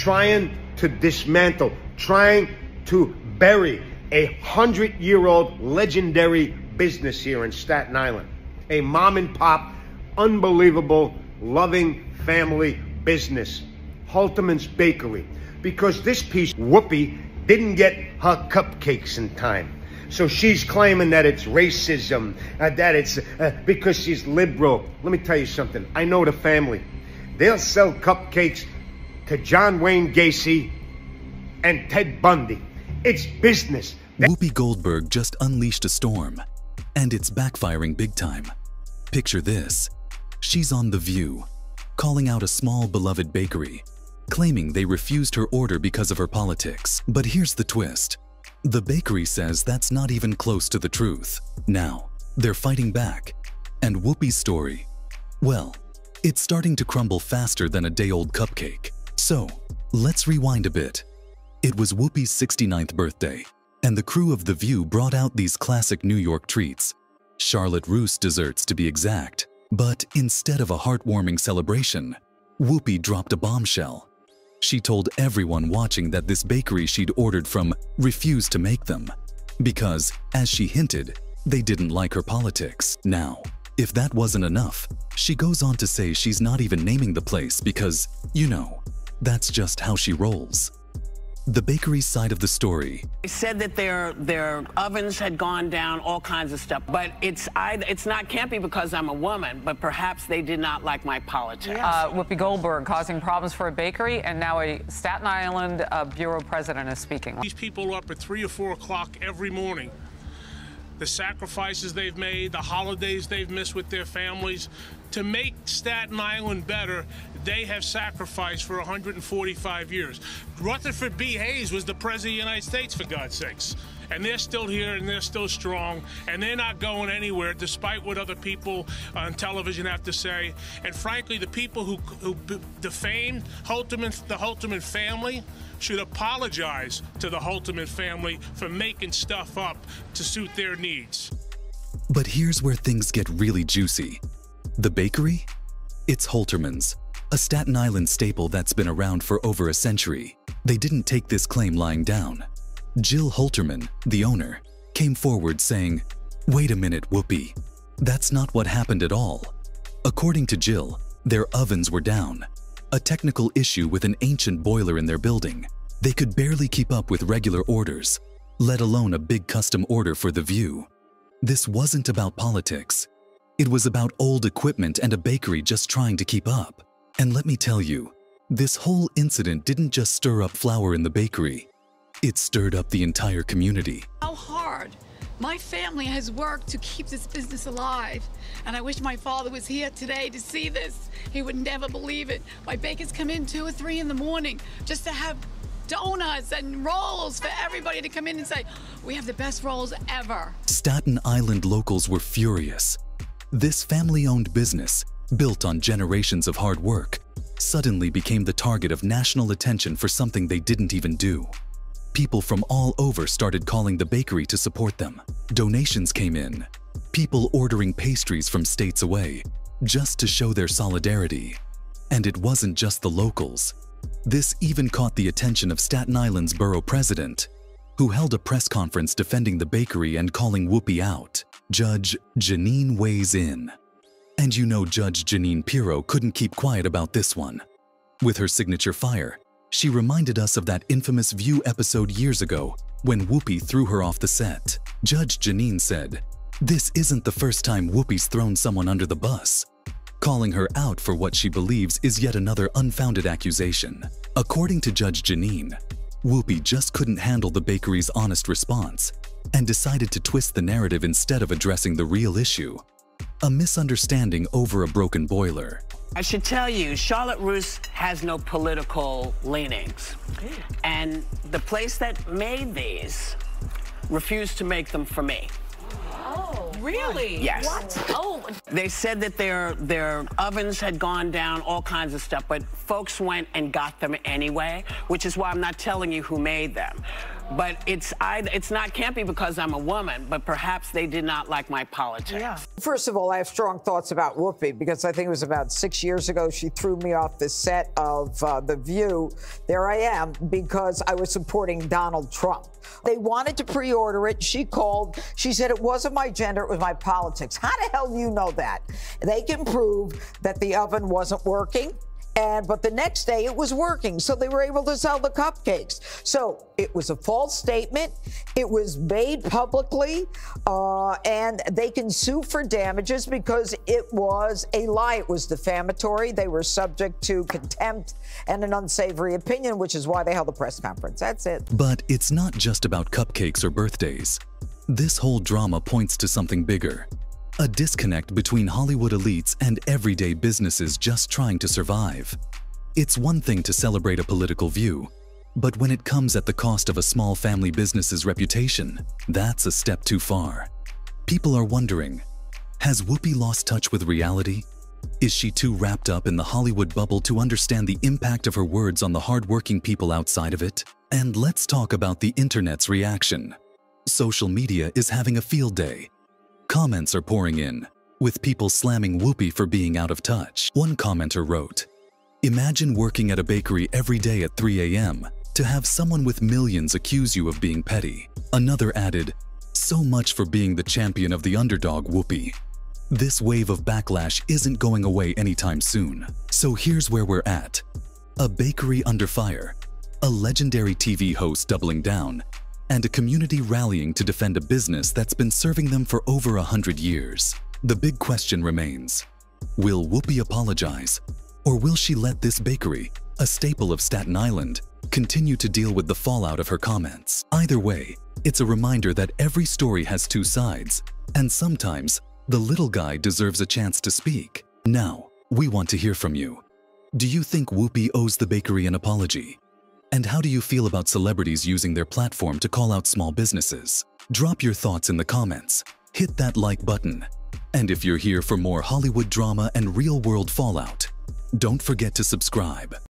trying to dismantle, trying to bury a 100-year-old legendary business here in Staten Island. A mom and pop, unbelievable, loving family business. Halterman's Bakery. Because this piece, Whoopi, didn't get her cupcakes in time. So she's claiming that it's racism, that it's because she's liberal. Let me tell you something. I know the family. They'll sell cupcakes to John Wayne Gacy and Ted Bundy. It's business. Whoopi Goldberg just unleashed a storm, and it's backfiring big time. Picture this. She's on The View, calling out a small beloved bakery, claiming they refused her order because of her politics. But here's the twist. The bakery says that's not even close to the truth. Now, they're fighting back. And Whoopi's story, well, it's starting to crumble faster than a day-old cupcake. So, let's rewind a bit. It was Whoopi's 69th birthday, and the crew of The View brought out these classic New York treats, Charlotte Russe desserts to be exact. But instead of a heartwarming celebration, Whoopi dropped a bombshell. She told everyone watching that this bakery she'd ordered from refused to make them because, as she hinted, they didn't like her politics. Now, if that wasn't enough, she goes on to say she's not even naming the place because, you know, that's just how she rolls. The bakery's side of the story. They said that their ovens had gone down, all kinds of stuff. But it's can't be because I'm a woman, but perhaps they did not like my politics. Whoopi Goldberg causing problems for a bakery, and now a Staten Island bureau president is speaking. These people are up at 3 or 4 o'clock every morning. The sacrifices they've made, the holidays they've missed with their families. To make Staten Island better, they have sacrificed for 145 years. Rutherford B. Hayes was the President of the United States, for God's sakes. And they're still here, and they're still strong, and they're not going anywhere, despite what other people on television have to say. And frankly, the people who defamed the Halterman family should apologize to the Halterman family for making stuff up to suit their needs. But here's where things get really juicy. The bakery? It's Halterman's, a Staten Island staple that's been around for over a century. They didn't take this claim lying down. Jill Halterman, the owner, came forward saying, "Wait a minute, Whoopi. That's not what happened at all." According to Jill, their ovens were down, a technical issue with an ancient boiler in their building. They could barely keep up with regular orders, let alone a big custom order for The View. This wasn't about politics. It was about old equipment and a bakery just trying to keep up. And let me tell you, this whole incident didn't just stir up flour in the bakery. It stirred up the entire community. How hard my family has worked to keep this business alive. And I wish my father was here today to see this. He would never believe it. My bakers come in 2 or 3 in the morning just to have donuts and rolls for everybody to come in and say, "We have the best rolls ever." Staten Island locals were furious. This family-owned business, built on generations of hard work, suddenly became the target of national attention for something they didn't even do. People from all over started calling the bakery to support them. Donations came in, people ordering pastries from states away, just to show their solidarity. And it wasn't just the locals. This even caught the attention of Staten Island's borough president, who held a press conference defending the bakery and calling Whoopi out. Judge Jeanine weighs in. And you know Judge Jeanine Pirro couldn't keep quiet about this one. With her signature fire, she reminded us of that infamous View episode years ago when Whoopi threw her off the set. Judge Jeanine said, "This isn't the first time Whoopi's thrown someone under the bus." Calling her out for what she believes is yet another unfounded accusation. According to Judge Jeanine, Whoopi just couldn't handle the bakery's honest response and decided to twist the narrative instead of addressing the real issue, a misunderstanding over a broken boiler. I should tell you, Charlotte Russe has no political leanings. And the place that made these refused to make them for me. Oh, really? Yes. What? Oh. They said that their ovens had gone down, all kinds of stuff, but folks went and got them anyway, which is why I'm not telling you who made them. But it's not campy because I'm a woman, but perhaps they did not like my politics. Yeah. First of all, I have strong thoughts about Whoopi because I think it was about 6 years ago she threw me off the set of The View. There I am because I was supporting Donald Trump. They wanted to pre-order it. She called. She said it wasn't my gender, it was my politics. How the hell do you know that? They can prove that the oven wasn't working. But the next day it was working, so they were able to sell the cupcakes. So it was a false statement. It was made publicly, and they can sue for damages because it was a lie. It was defamatory. They were subject to contempt and an unsavory opinion, which is why they held a press conference. That's it. But it's not just about cupcakes or birthdays. This whole drama points to something bigger. A disconnect between Hollywood elites and everyday businesses just trying to survive. It's one thing to celebrate a political view, but when it comes at the cost of a small family business's reputation, that's a step too far. People are wondering, has Whoopi lost touch with reality? Is she too wrapped up in the Hollywood bubble to understand the impact of her words on the hardworking people outside of it? And let's talk about the internet's reaction. Social media is having a field day. Comments are pouring in, with people slamming Whoopi for being out of touch. One commenter wrote, "Imagine working at a bakery every day at 3 a.m. to have someone with millions accuse you of being petty." Another added, "So much for being the champion of the underdog, Whoopi." This wave of backlash isn't going away anytime soon. So here's where we're at. A bakery under fire, a legendary TV host doubling down, and a community rallying to defend a business that's been serving them for over 100 years. The big question remains, will Whoopi apologize? Or will she let this bakery, a staple of Staten Island, continue to deal with the fallout of her comments? Either way, it's a reminder that every story has two sides, and sometimes the little guy deserves a chance to speak. Now, we want to hear from you. Do you think Whoopi owes the bakery an apology? And how do you feel about celebrities using their platform to call out small businesses? Drop your thoughts in the comments, hit that like button, and if you're here for more Hollywood drama and real-world fallout, don't forget to subscribe.